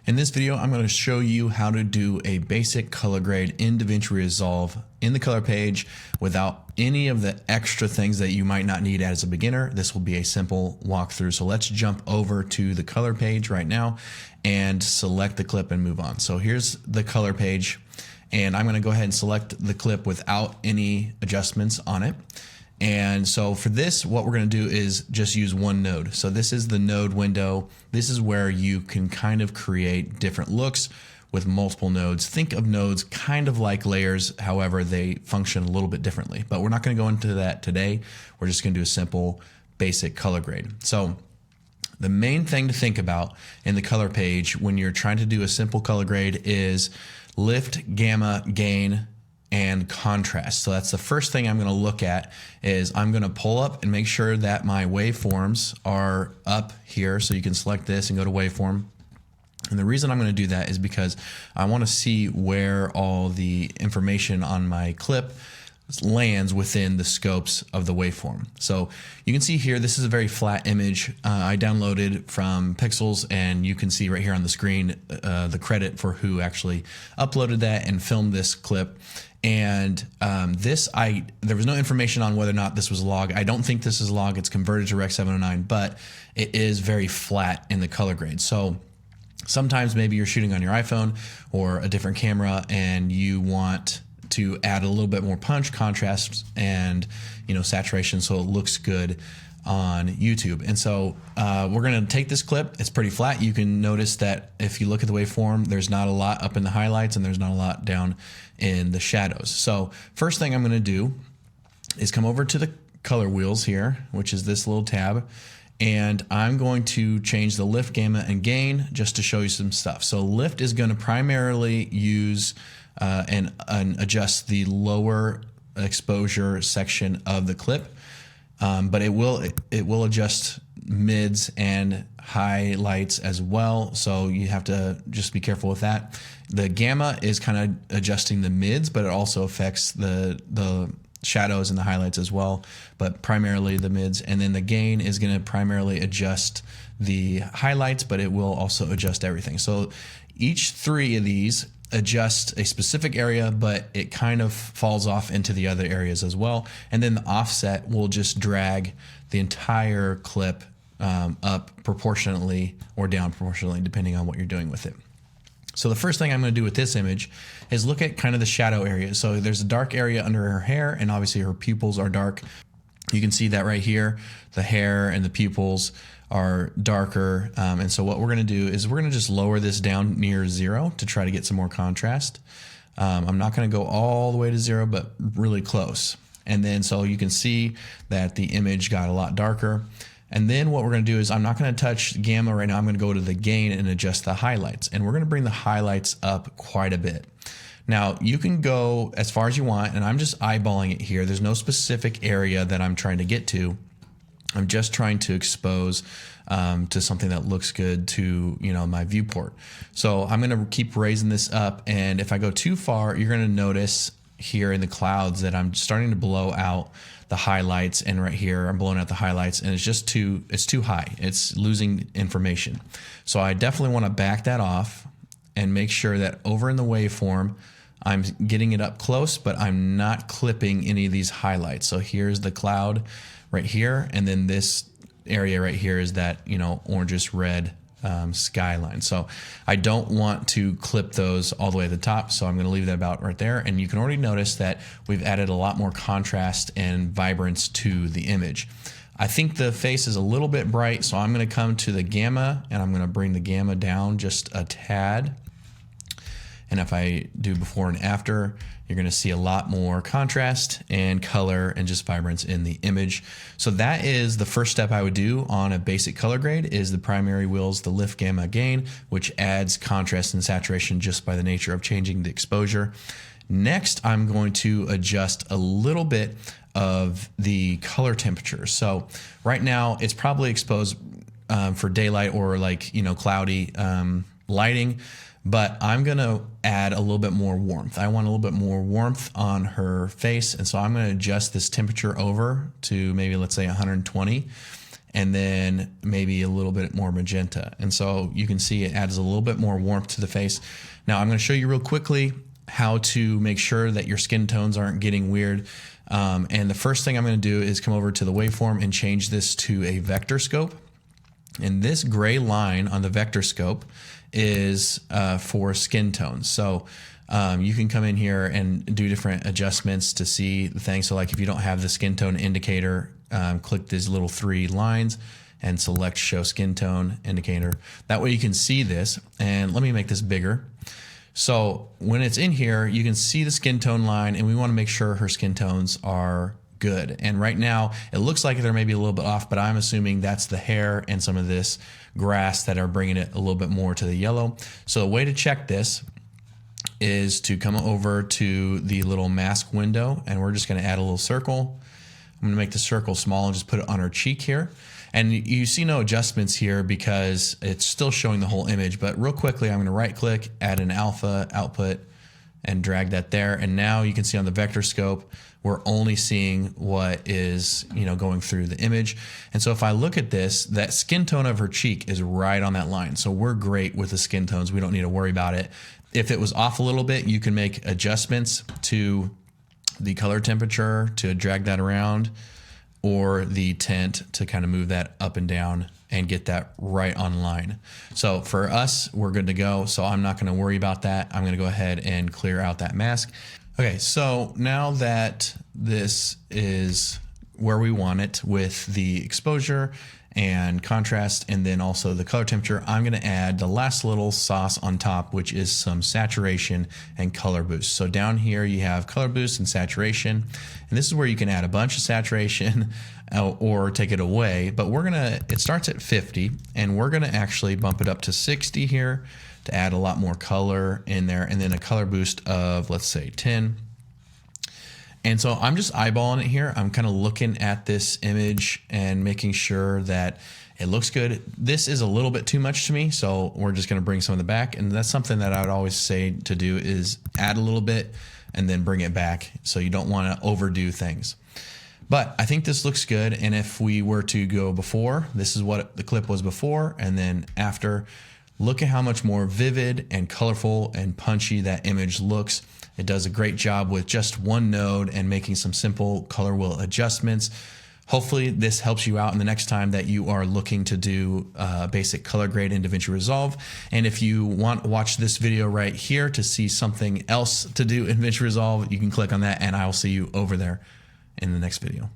In this video, I'm going to show you how to do a basic color grade in DaVinci Resolve in the color page without any of the extra things that you might not need as a beginner. This will be a simple walkthrough. So let's jump over to the color page right now and select the clip and move on. So here's the color page, and I'm going to go ahead and select the clip without any adjustments on it. And so for this, what we're going to do is just use one node. So this is the node window. This is where you can kind of create different looks with multiple nodes. Think of nodes kind of like layers, however, they function a little bit differently. But we're not going to go into that today. We're just going to do a simple basic color grade. So the main thing to think about in the color page when you're trying to do a simple color grade is lift, gamma, gain, and contrast. So that's the first thing I'm going to look at. Is I'm going to pull up and make sure that my waveforms are up here. So you can select this and go to waveform. And the reason I'm going to do that is because I want to see where all the information on my clip lands within the scopes of the waveform. So you can see here, this is a very flat image I downloaded from Pixels, and you can see right here on the screen the credit for who actually uploaded that and filmed this clip. And there was no information on whether or not this was log. I don't think this is log. It's converted to Rec 709, but it is very flat in the color grade. So sometimes maybe you're shooting on your iPhone or a different camera and you want to add a little bit more punch, contrast, and saturation so it looks good on YouTube. And so we're going to take this clip. It's pretty flat. You can notice that if you look at the waveform, there's not a lot up in the highlights and there's not a lot down in the shadows. So first thing I'm going to do is come over to the color wheels here, which is this little tab, and I'm going to change the lift, gamma, and gain just to show you some stuff. So lift is going to primarily use and adjust the lower exposure section of the clip, but it will adjust mids and highlights as well. So you have to just be careful with that. The gamma is kind of adjusting the mids, but it also affects the shadows and the highlights as well, but primarily the mids. And then the gain is going to primarily adjust the highlights, but it will also adjust everything. So each three of these adjust a specific area, but it kind of falls off into the other areas as well. And then the offset will just drag the entire clip up proportionately or down proportionally, depending on what you're doing with it. So the first thing I'm going to do with this image is look at kind of the shadow area. So there's a dark area under her hair, and obviously her pupils are dark. You can see that right here. The hair and the pupils are darker. And so what we're going to do is we're going to just lower this down near 0 to try to get some more contrast. I'm not going to go all the way to 0, but really close. And then so you can see that the image got a lot darker. And then what we're going to do is I'm not going to touch gamma right now. I'm going to go to the gain and adjust the highlights. And we're going to bring the highlights up quite a bit. Now, you can go as far as you want, and I'm just eyeballing it here. There's no specific area that I'm trying to get to. I'm just trying to expose to something that looks good to my viewport. So I'm going to keep raising this up, and if I go too far, you're going to notice here in the clouds that I'm starting to blow out the highlights, and right here I'm blowing out the highlights, and it's too high. It's losing information. So I definitely want to back that off and make sure that over in the waveform I'm getting it up close, but I'm not clipping any of these highlights. So here's the cloud right here, and then this area right here is that orangish red skyline. So I don't want to clip those all the way to the top, so I'm going to leave that about right there. And you can already notice that we've added a lot more contrast and vibrance to the image. I think the face is a little bit bright, so I'm going to come to the gamma, and I'm going to bring the gamma down just a tad. And if I do before and after, you're going to see a lot more contrast and color and just vibrance in the image. So that is the first step I would do on a basic color grade, is the primary wheels, the lift, gamma, gain, which adds contrast and saturation just by the nature of changing the exposure. Next, I'm going to adjust a little bit of the color temperature. So right now it's probably exposed for daylight or cloudy lighting. But I'm going to add a little bit more warmth. I want a little bit more warmth on her face, and so I'm going to adjust this temperature over to maybe, let's say, 120. and then maybe a little bit more magenta. And so you can see it adds a little bit more warmth to the face. Now I'm going to show you real quickly how to make sure that your skin tones aren't getting weird. And the first thing I'm going to do is come over to the waveform and change this to a vector scope. And this gray line on the vector scope is for skin tones. So you can come in here and do different adjustments to see the thing. So like if you don't have the skin tone indicator, click these little 3 lines and select show skin tone indicator. That way you can see this. And let me make this bigger. So when it's in here, you can see the skin tone line, and we want to make sure her skin tones are good. And right now it looks like they're maybe a little bit off, but I'm assuming that's the hair and some of this grass that are bringing it a little bit more to the yellow. So a way to check this is to come over to the little mask window, and we're just going to add a little circle. I'm going to make the circle small and just put it on her cheek here. And you see no adjustments here because it's still showing the whole image. But real quickly, I'm going to right click, add an alpha output, and drag that there. And now you can see on the vector scope, we're only seeing what is, going through the image. And so if I look at this, that skin tone of her cheek is right on that line. So we're great with the skin tones. We don't need to worry about it. If it was off a little bit, you can make adjustments to the color temperature to drag that around, or the tint to kind of move that up and down and get that right on line. So for us, we're good to go. So I'm not going to worry about that. I'm going to go ahead and clear out that mask. Okay, so now that this is where we want it with the exposure and contrast, and then also the color temperature, I'm going to add the last little sauce on top, which is some saturation and color boost. So down here you have color boost and saturation, and this is where you can add a bunch of saturation or take it away. But it starts at 50, and we're gonna actually bump it up to 60 here to add a lot more color in there, and then a color boost of, let's say, 10. And so I'm just eyeballing it here. I'm kind of looking at this image and making sure that it looks good. This is a little bit too much to me, so we're just going to bring some of the back. And that's something that I would always say to do, is add a little bit and then bring it back. So you don't want to overdo things. But I think this looks good. And if we were to go before, this is what the clip was before, and then after, look at how much more vivid and colorful and punchy that image looks. It does a great job with just one node and making some simple color wheel adjustments. Hopefully this helps you out in the next time that you are looking to do basic color grade in DaVinci Resolve. And if you want to watch this video right here to see something else to do in DaVinci Resolve, you can click on that, and I will see you over there in the next video.